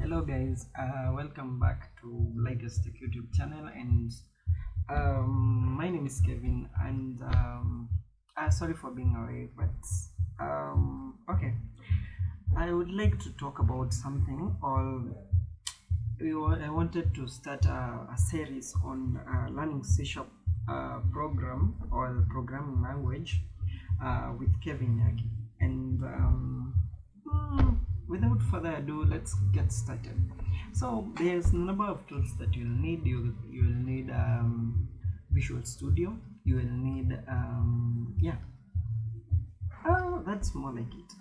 Hello guys, welcome back to latest tech YouTube channel, and my name is Kevin, and sorry for being away, but okay, I would like to talk about something. I wanted to start a series on learning C# program or programming language with Kevin Nyagi, and without further ado, let's get started. So there's a number of tools that you'll need. You will need Visual Studio. You will need that's more like it.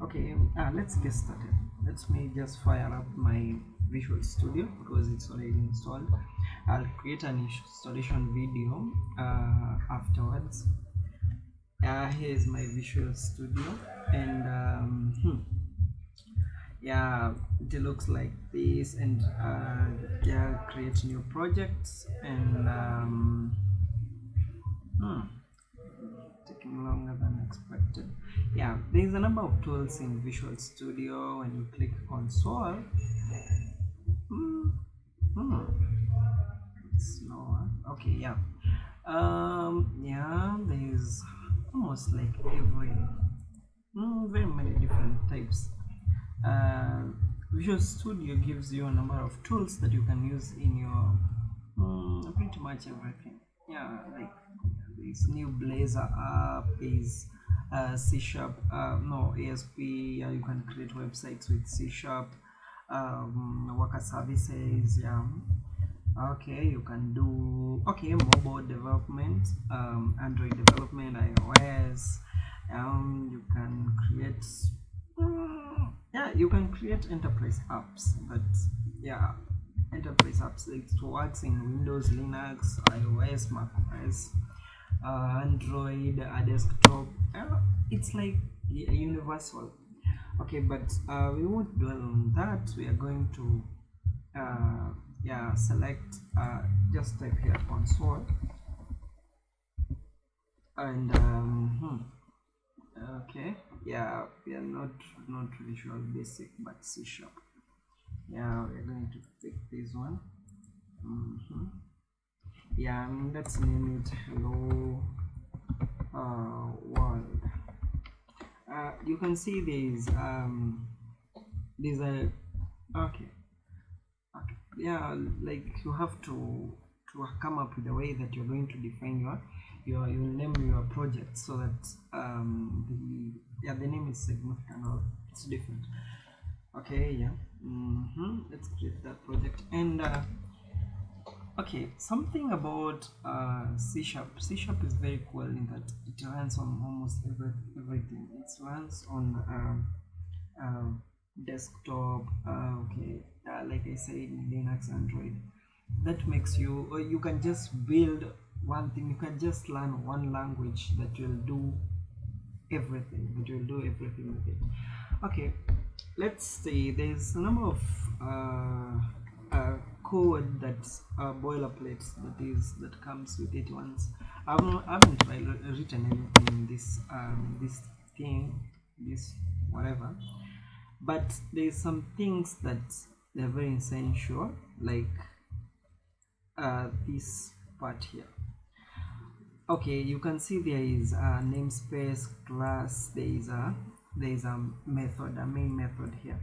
Okay, let's get started. Let me just fire up my Visual Studio because it's already installed. I'll create an installation video afterwards. Here's my Visual Studio, and yeah, it looks like this, and create new projects, and taking longer than expected. Yeah, there's a number of tools in Visual Studio. When you click console, it's slower. Okay, yeah, there's almost like very many different types. Visual Studio gives you a number of tools that you can use in your pretty much everything. Yeah, like this new Blazor app, is C#, ASP. You can create websites with C#, worker services. Yeah, okay, you can do mobile development, Android development, iOS. You can create you can create enterprise apps, but enterprise apps, it works in Windows, Linux, iOS, macOS, Android, desktop. It's like universal. Okay, but we won't dwell on that. We are going to select, just type here console, and okay, yeah, we are not Visual Basic but C#. Yeah, we're going to take this one. Yeah, let's name it hello world. You can see these are okay, yeah, like you have to come up with a way that you're going to define your name your project, so that the name is significant or it's different. Okay, yeah. Let's create that project. And okay, something about C#. C# is very cool in that it runs on almost everything. It runs on desktop, like I said, Linux, Android. That makes you can just build one thing. You can just learn one language that will do everything. With it. Okay, let's say there's a number of code that's boilerplates that comes with it once. I haven't written anything in this whatever, but there's some things that they're very essential, like this part here. Okay, you can see there is a namespace, class, there is a method, a main method here.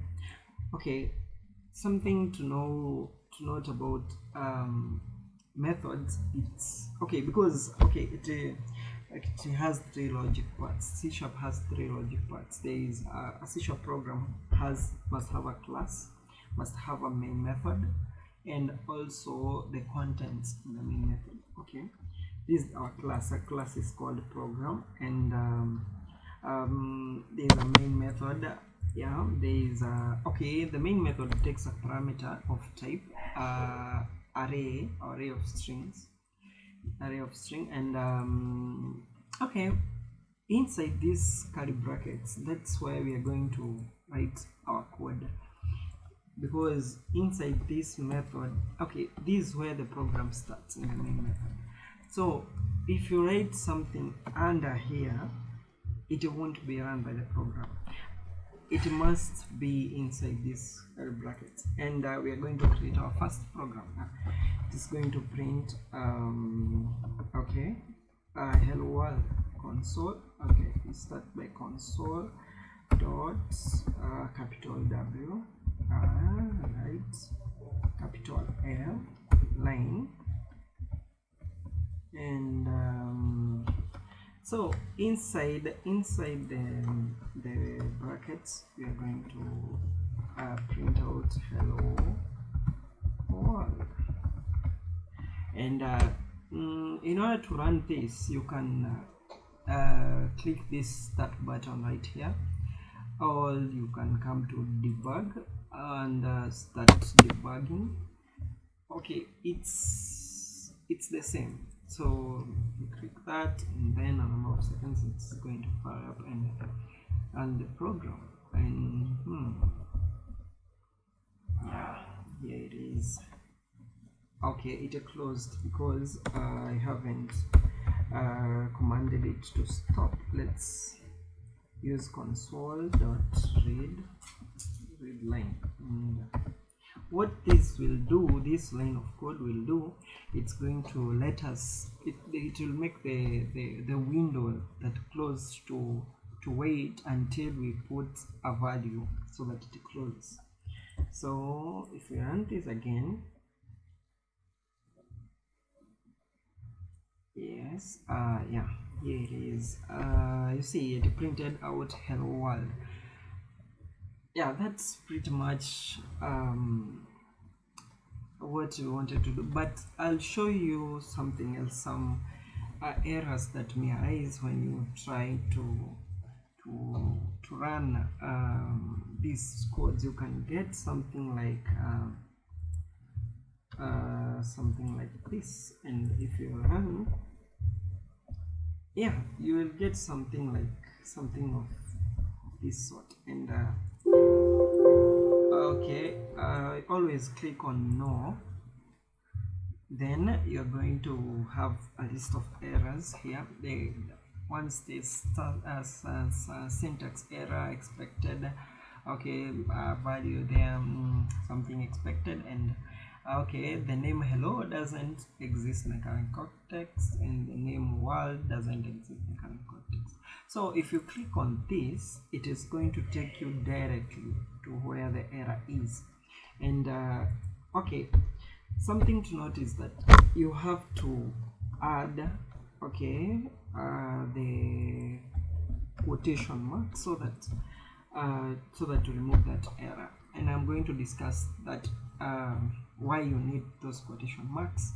Okay, something to note about methods. It's okay because it has three logic parts. C# has three logic parts. There is a C# program must have a class, must have a main method, and also the contents in the main method. Okay, this is our class. A class is called program, and there's a main method. Yeah, the main method takes a parameter of type array of strings, and okay, inside these curly brackets, that's where we are going to write our code, because inside this method, this is where the program starts in the main method. So if you write something under here, it won't be run by the program. it must be inside this bracket, and we are going to create our first program. It is going to print okay, hello world console. Okay, we start by console dot capital W, right, capital L, line, and so inside the brackets we are going to print out hello world. And in order to run this, you can click this start button right here, or you can come to debug and start debugging. Okay, it's the same. So you click that, and then a number of seconds it's going to fire up and the program, and yeah, here it is. Okay, it closed because I haven't commanded it to stop. Let's use console.read line. What this will do, this line of code will do, it's going to let us, it will make the window that close to wait until we put a value so that it closes. So if we run this again, yes, yeah, here it is. You see it printed out hello world. Yeah, that's pretty much what we wanted to do, but I'll show you something else, some errors that may arise when you try to run these codes. You can get something like this, and if you run, yeah, you will get something of this sort. And okay, always click on no, then you're going to have a list of errors here. One states as syntax error expected, okay, value there, something expected, and okay, the name hello doesn't exist in the current context, and the name world doesn't exist in the current context. So if you click on this, it is going to take you directly to where the error is. And okay, something to note is that you have to add, okay, the quotation mark so that to remove that error. And I'm going to discuss that why you need those quotation marks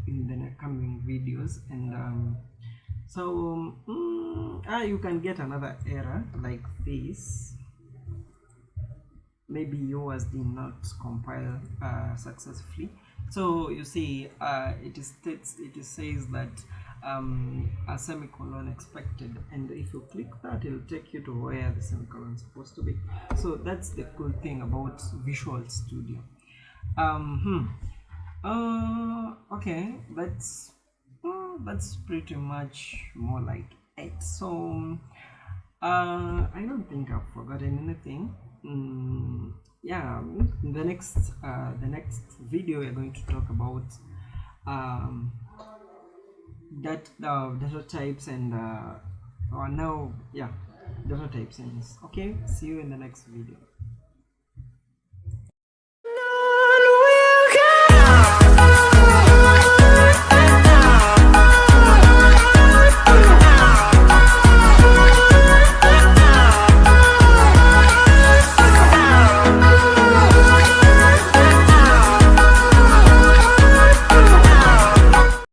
in the coming videos. And so you can get another error like this. Maybe yours did not compile successfully. So you see, it says that a semicolon expected, and if you click that, it'll take you to where the semicolon is supposed to be. So that's the cool thing about Visual Studio. Okay, that's pretty much more like it. So I don't think I've forgotten anything. Yeah, the next video we're going to talk about data types and data types. And okay, see you in the next video.